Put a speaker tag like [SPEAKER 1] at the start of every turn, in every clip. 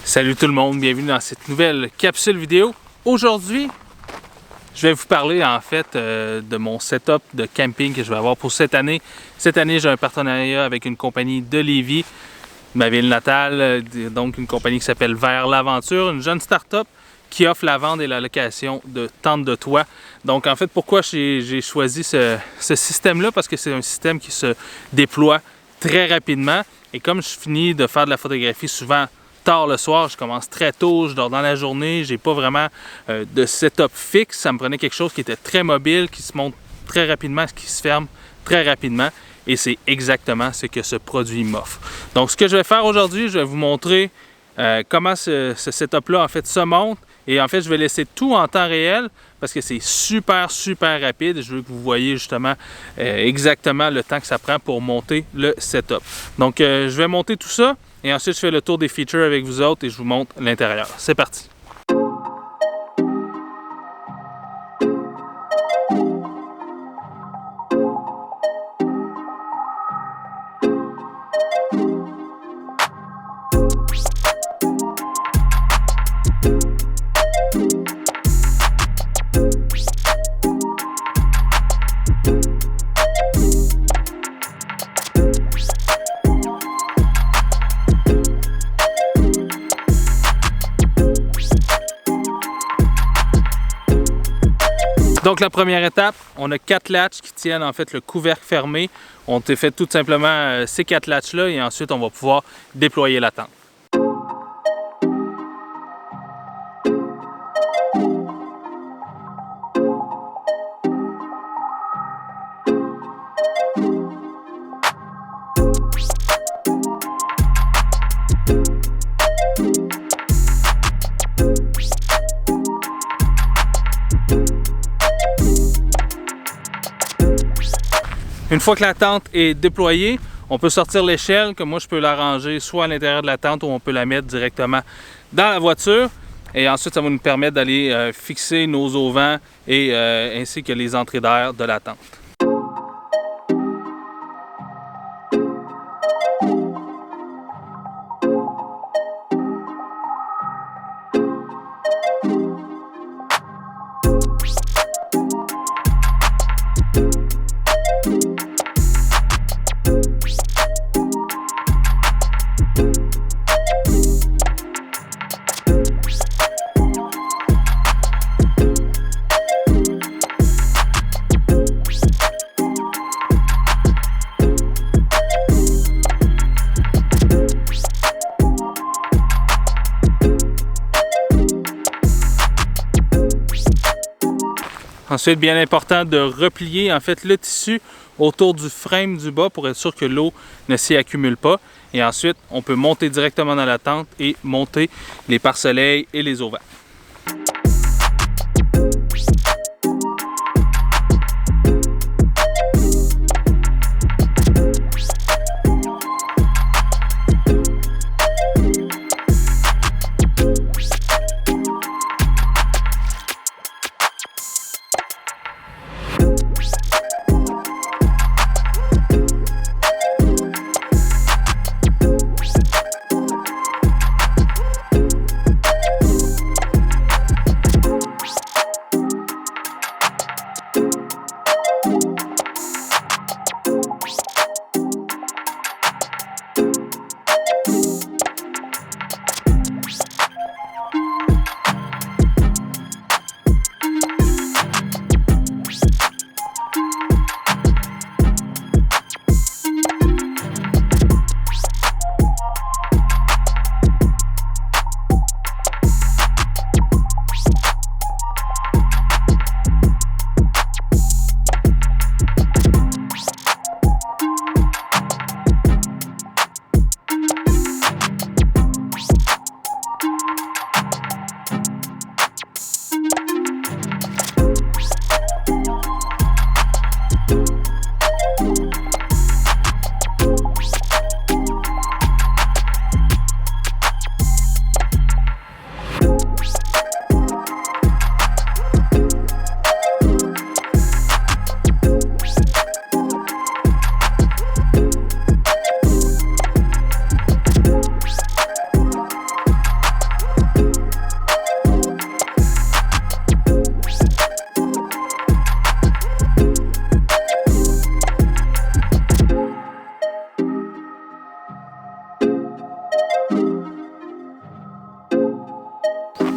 [SPEAKER 1] Salut tout le monde, bienvenue dans cette nouvelle capsule vidéo. Aujourd'hui, je vais vous parler en fait de mon setup de camping que je vais avoir pour cette année. Cette année, j'ai un partenariat avec une compagnie de Lévis, ma ville natale, donc une compagnie qui s'appelle Vers l'Aventure, une jeune start-up qui offre la vente et la location de tentes de toit. Donc en fait, pourquoi j'ai choisi ce système-là? Parce que c'est un système qui se déploie très rapidement. Et comme je finis de faire de la photographie souvent tard le soir, je commence très tôt, je dors dans la journée, j'ai pas vraiment de setup fixe. Ça me prenait quelque chose qui était très mobile, qui se monte très rapidement, qui se ferme très rapidement. Et c'est exactement ce que ce produit m'offre. Donc ce que je vais faire aujourd'hui, je vais vous montrer comment ce setup-là en fait se monte. Et en fait, je vais laisser tout en temps réel parce que c'est super rapide. Je veux que vous voyez justement exactement le temps que ça prend pour monter le setup. Donc, je vais monter tout ça et ensuite, je fais le tour des features avec vous autres et je vous montre l'intérieur. C'est parti! Donc la première étape, on a 4 latches qui tiennent en fait le couvercle fermé. On te fait tout simplement ces 4 latches là et ensuite on va pouvoir déployer la tente. Une fois que la tente est déployée, on peut sortir l'échelle, que moi je peux l'arranger soit à l'intérieur de la tente ou on peut la mettre directement dans la voiture. Et ensuite, ça va nous permettre d'aller fixer nos auvents et ainsi que les entrées d'air de la tente. Ensuite, bien important de replier en fait le tissu autour du frame du bas pour être sûr que l'eau ne s'y accumule pas. Et ensuite, on peut monter directement dans la tente et monter les pare-soleils et les auvents.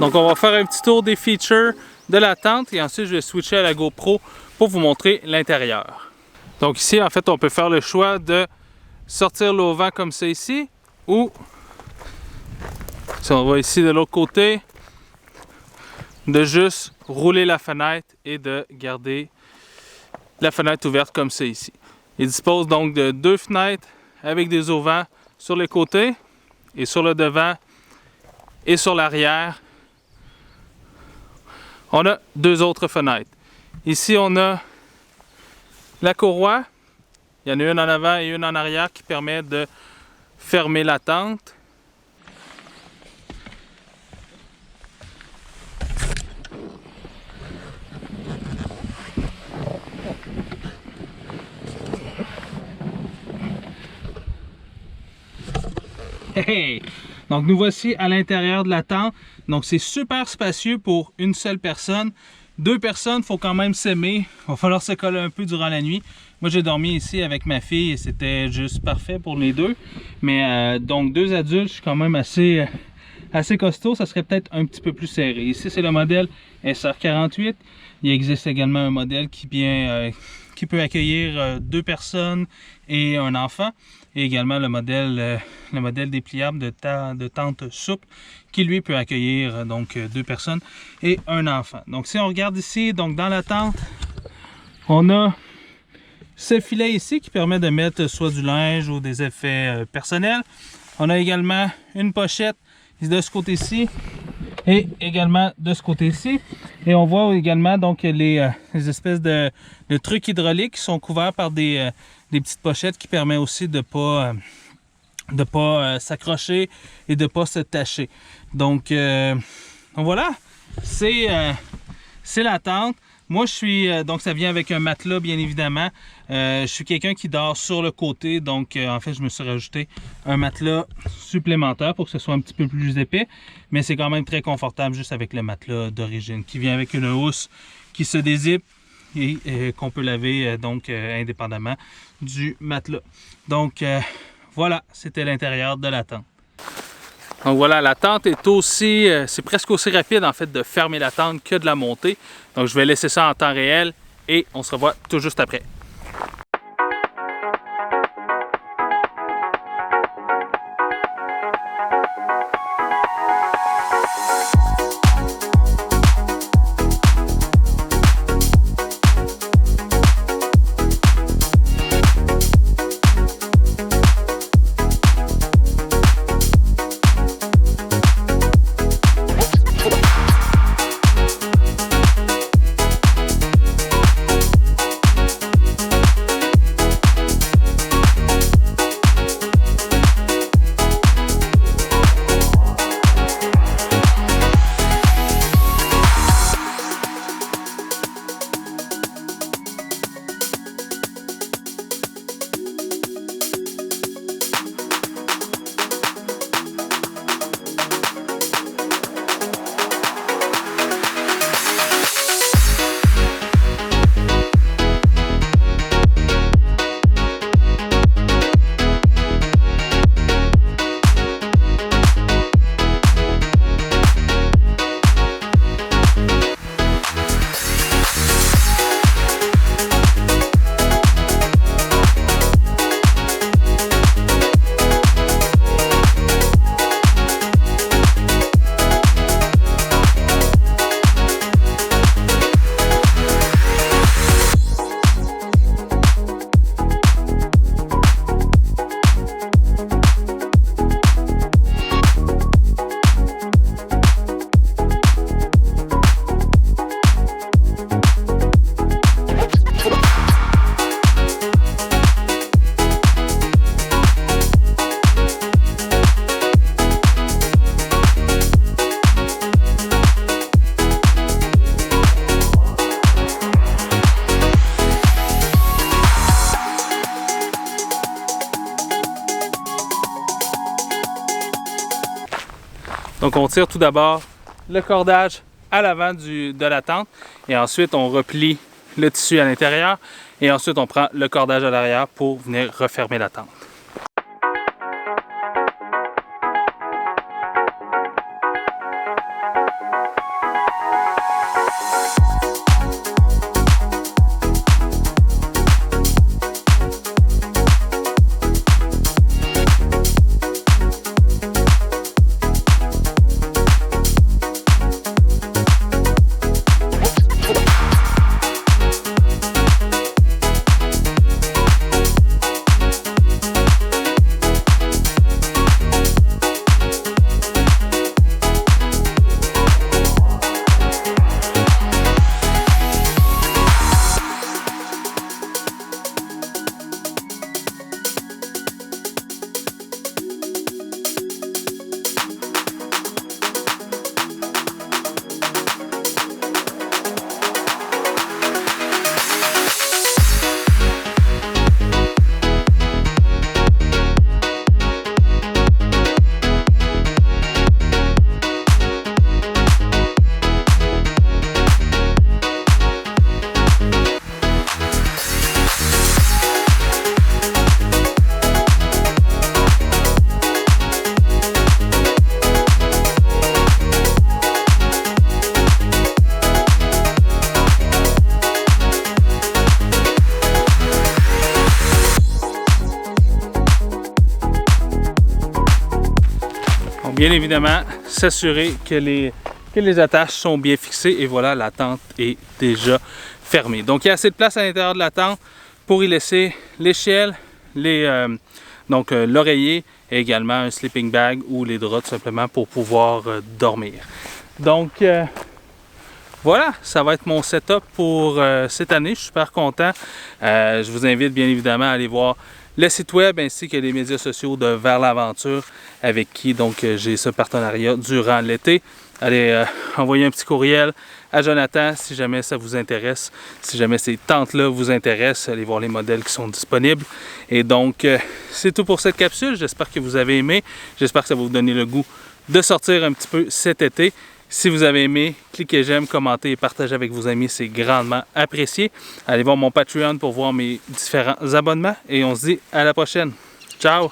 [SPEAKER 1] Donc on va faire un petit tour des features de la tente et ensuite je vais switcher à la GoPro pour vous montrer l'intérieur. Donc ici, en fait, on peut faire le choix de sortir l'auvent comme ça ici, ou si on va ici de l'autre côté, de juste rouler la fenêtre et de garder la fenêtre ouverte comme ça ici. Il dispose donc de 2 fenêtres avec des auvents sur les côtés et sur le devant et sur l'arrière. On a 2 autres fenêtres. Ici, on a la courroie. Il y en a une en avant et une en arrière qui permet de fermer la tente. Hey! Donc nous voici à l'intérieur de la tente. Donc c'est super spacieux pour une seule personne. 2 personnes, il faut quand même s'aimer. Il va falloir se coller un peu durant la nuit. Moi j'ai dormi ici avec ma fille et c'était juste parfait pour les deux. Mais donc 2 adultes, je suis quand même assez costaud. Ça serait peut-être un petit peu plus serré. Ici c'est le modèle SR48. Il existe également un modèle qui peut accueillir 2 personnes et un enfant. Et également le modèle dépliable de tente souple qui lui peut accueillir donc 2 personnes et un enfant. Donc si on regarde ici, donc dans la tente, on a ce filet ici qui permet de mettre soit du linge ou des effets personnels. On a également une pochette de ce côté-ci et également de ce côté-ci. Et on voit également donc les espèces de trucs hydrauliques qui sont couverts par des petites pochettes qui permettent aussi de pas s'accrocher et de pas se tacher. Donc voilà, c'est la tente. Moi je suis donc ça vient avec un matelas bien évidemment. Je suis quelqu'un qui dort sur le côté, donc en fait je me suis rajouté un matelas supplémentaire pour que ce soit un petit peu plus épais, mais c'est quand même très confortable juste avec le matelas d'origine qui vient avec une housse qui se dézippe et qu'on peut laver donc indépendamment du matelas. Donc voilà, c'était l'intérieur de la tente. Donc voilà, la tente est aussi, c'est presque aussi rapide en fait de fermer la tente que de la monter. Donc je vais laisser ça en temps réel et on se revoit tout juste après. Donc on tire tout d'abord le cordage à l'avant de la tente et ensuite on replie le tissu à l'intérieur et ensuite on prend le cordage à l'arrière pour venir refermer la tente. bien évidemment, s'assurer que les attaches sont bien fixées. Et voilà, la tente est déjà fermée. Donc, il y a assez de place à l'intérieur de la tente pour y laisser l'échelle, l'oreiller et également un sleeping bag ou les draps tout simplement pour pouvoir dormir. Donc, voilà, ça va être mon setup pour cette année. Je suis super content. Je vous invite bien évidemment à aller voir le site web ainsi que les médias sociaux de Vers l'Aventure avec qui donc j'ai ce partenariat durant l'été. Allez envoyer un petit courriel à Jonathan si jamais ça vous intéresse, si jamais ces tentes-là vous intéressent, allez voir les modèles qui sont disponibles. Et donc, c'est tout pour cette capsule. J'espère que vous avez aimé. J'espère que ça va vous donner le goût de sortir un petit peu cet été. Si vous avez aimé, cliquez j'aime, commentez et partagez avec vos amis, c'est grandement apprécié. Allez voir mon Patreon pour voir mes différents abonnements et on se dit à la prochaine. Ciao!